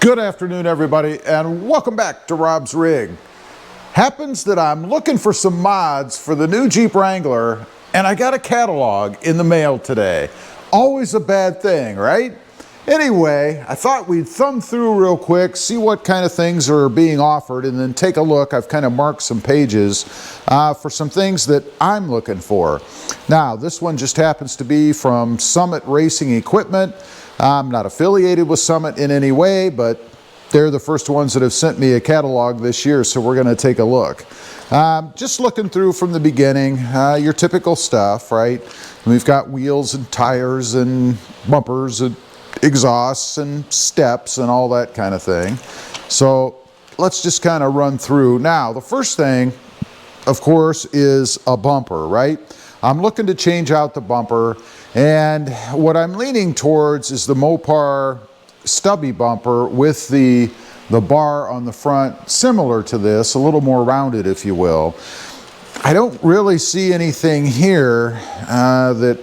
Good afternoon, everybody, and welcome back to Rob's Rig. Happens that I'm looking for some mods for the new Jeep Wrangler, and I got a catalog in the mail today. Always a bad thing, right? Anyway, I thought we'd thumb through real quick, see what kind of things are being offered, and then take a look. I've kind of marked some pages for some things that I'm looking for. Now, this one just happens to be from Summit Racing Equipment. I'm not affiliated with Summit in any way, but they're the first ones that have sent me a catalog this year, so we're going to take a look. Just looking through from the beginning, your typical stuff, right? We've got wheels and tires and bumpers and exhausts and steps and all that kind of thing. So let's just kind of run through. Now, the first thing, of course, is a bumper, right? I'm looking to change out the bumper, and what I'm leaning towards is the Mopar stubby bumper with the bar on the front, similar to this, a little more rounded, if you will. I don't really see anything here that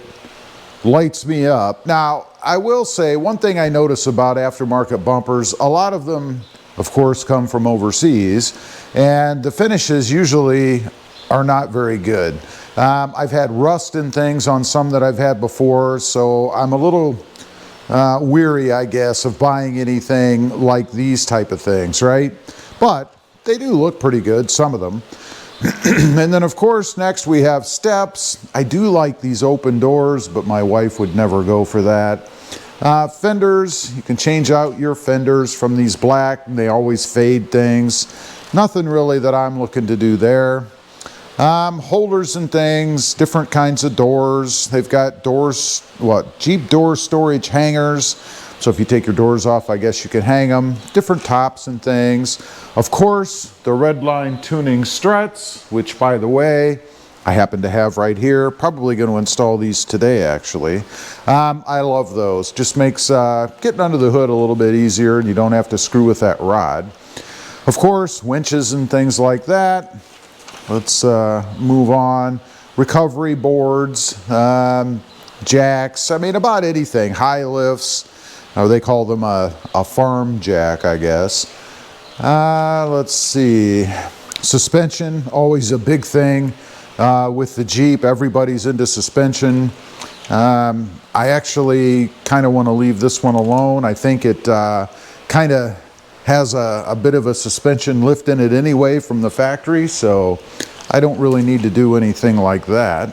lights me up. Now, I will say one thing I notice about aftermarket bumpers, a lot of them, of course, come from overseas, and the finishes usually are not very good. I've had rust and things on some that I've had before, so I'm a little weary, I guess, of buying anything like these type of things, right? But they do look pretty good, some of them. And then, of course, next we have steps. I do like these open doors, but my wife would never go for that. Fenders, you can change out your fenders from these black, and they always fade things. Nothing really that I'm looking to do there. Holders and things, different kinds of doors. They've got doors, Jeep door storage hangers. So if you take your doors off, I guess you can hang them. Different tops and things. Of course, the Redline tuning struts, which, by the way, I happen to have right here. Probably going to install these today, actually. I love those. Just makes getting under the hood a little bit easier, and you don't have to screw with that rod. Of course, winches and things like that. Let's move on. Recovery boards, jacks, I mean, about anything. High lifts, or they call them a farm jack, I guess. Let's see. Suspension, always a big thing with the Jeep. Everybody's into suspension. I actually kind of want to leave this one alone. I think it kind of has a bit of a suspension lift in it anyway from the factory, so I don't really need to do anything like that.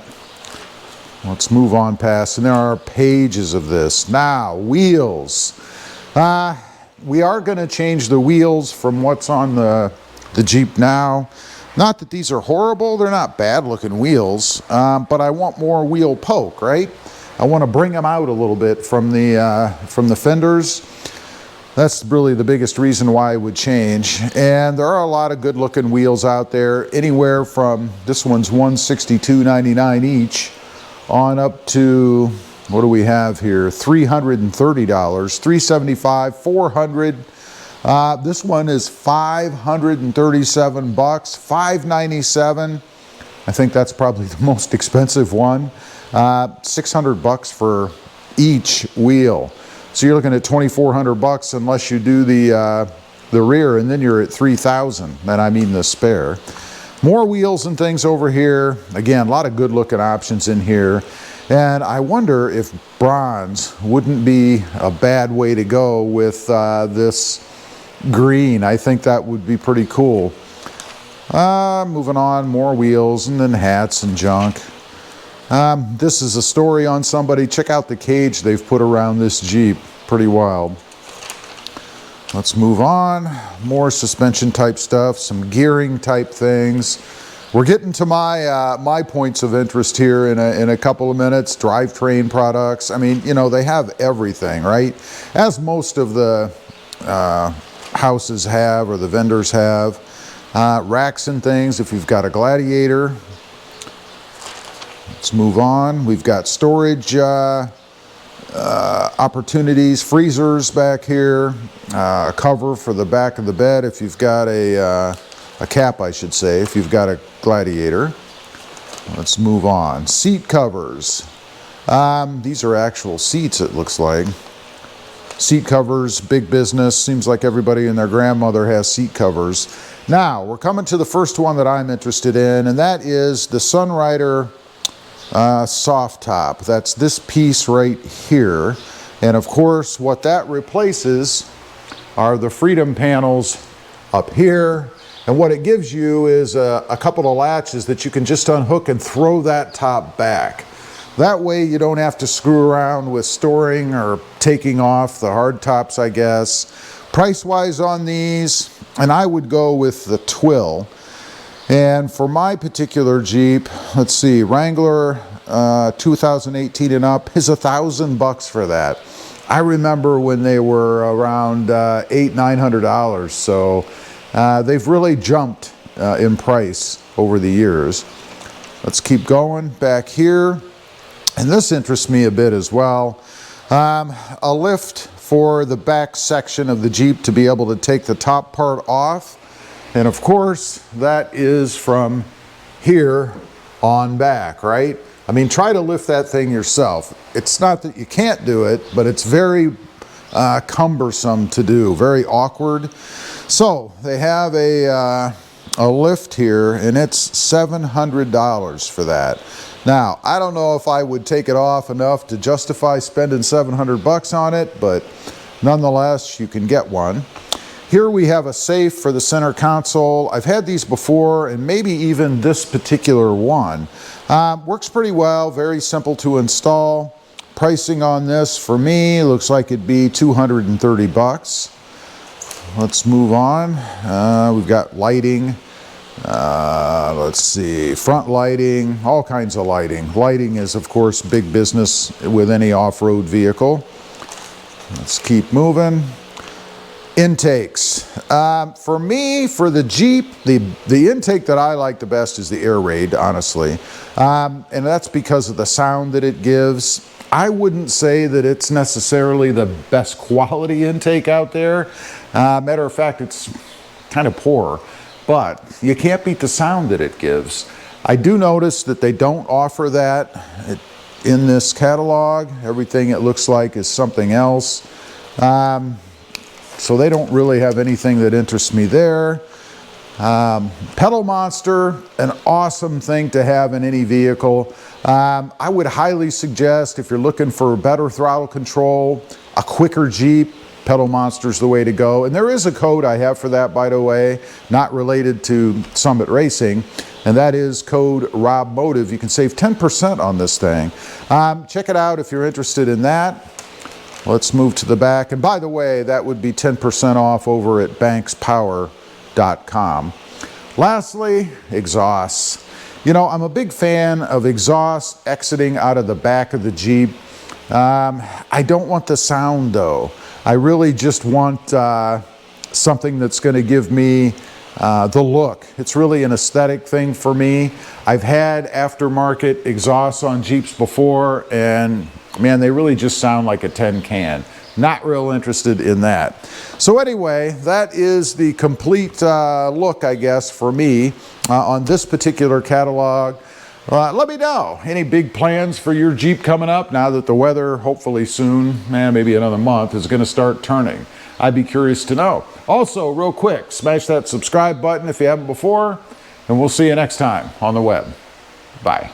Let's move on past, and there are pages of this. Now, wheels. We are going to change the wheels from what's on the Jeep now. Not that these are horrible, they're not bad looking wheels, but I want more wheel poke, right? I want to bring them out a little bit from the fenders. That's really the biggest reason why I would change. And there are a lot of good looking wheels out there, anywhere from, this one's $162.99 each, on up to, what do we have here, $330, $375, $400. This one is $537, $597. I think that's probably the most expensive one. $600 for each wheel. So you're looking at $2,400 unless you do the rear, and then you're at $3,000. And I mean the spare. More wheels and things over here. Again, a lot of good looking options in here. And I wonder if bronze wouldn't be a bad way to go with this green. I think that would be pretty cool. Moving on, more wheels and then hats and junk. This is a story on somebody. Check out the cage they've put around this Jeep. Pretty wild. Let's move on. More suspension type stuff, some gearing type things. We're getting to my points of interest here in a couple of minutes. Drivetrain products. I mean, you know, they have everything, right? As most of the houses have, or the vendors have. Racks and things if you've got a Gladiator. Let's move on. We've got storage opportunities, freezers back here, a cover for the back of the bed if you've got a cap, I should say, if you've got a Gladiator. Let's move on. Seat covers. These are actual seats, it looks like. Seat covers, big business. Seems like everybody and their grandmother has seat covers. Now, we're coming to the first one that I'm interested in, and that is the Sunrider soft top. That's this piece right here. And of course, what that replaces are the Freedom panels up here. And what it gives you is a couple of latches that you can just unhook and throw that top back. That way you don't have to screw around with storing or taking off the hard tops, I guess. Price-wise on these, and I would go with the twill. And for my particular Jeep, let's see, Wrangler 2018 and up is $1,000 for that. I remember when they were around $800–900, so they've really jumped in price over the years. Let's keep going back here. And this interests me a bit as well. A lift for the back section of the Jeep to be able to take the top part off. And of course, that is from here on back, right? I mean, try to lift that thing yourself. It's not that you can't do it, but it's very cumbersome to do, very awkward. So they have a lift here, and it's $700 for that. Now, I don't know if I would take it off enough to justify spending $700 on it, but nonetheless, you can get one. Here we have a safe for the center console. I've had these before, and maybe even this particular one. Works pretty well, very simple to install. Pricing on this for me looks like it'd be $230. Let's move on. We've got lighting. Let's see, front lighting, all kinds of lighting. Lighting is, of course, big business with any off-road vehicle. Let's keep moving. Intakes. For me, for the Jeep, the intake that I like the best is the air raid, honestly. And that's because of the sound that it gives. I wouldn't say that it's necessarily the best quality intake out there. Matter of fact, it's kind of poor. But you can't beat the sound that it gives. I do notice that they don't offer that in this catalog. Everything it looks like is something else. So they don't really have anything that interests me there. Pedal Monster, an awesome thing to have in any vehicle. I would highly suggest, if you're looking for better throttle control, a quicker Jeep, Pedal Monster's the way to go. And there is a code I have for that, by the way, not related to Summit Racing, and that is code RobMotive. You can save 10% on this thing. Check it out if you're interested in that. Let's move to the back. And by the way, that would be 10% off over at bankspower.com. Lastly, exhausts. You know, I'm a big fan of exhaust exiting out of the back of the Jeep. I don't want the sound though. I really just want something that's going to give me the look. It's really an aesthetic thing for me. I've had aftermarket exhausts on Jeeps before, and man, they really just sound like a tin can. Not real interested in that. So anyway, that is the complete look, I guess, for me on this particular catalog. Let me know, any big plans for your Jeep coming up now that the weather, hopefully soon, maybe another month, is going to start turning. I'd be curious to know. Also, real quick, smash that subscribe button if you haven't before, and we'll see you next time on the web. Bye.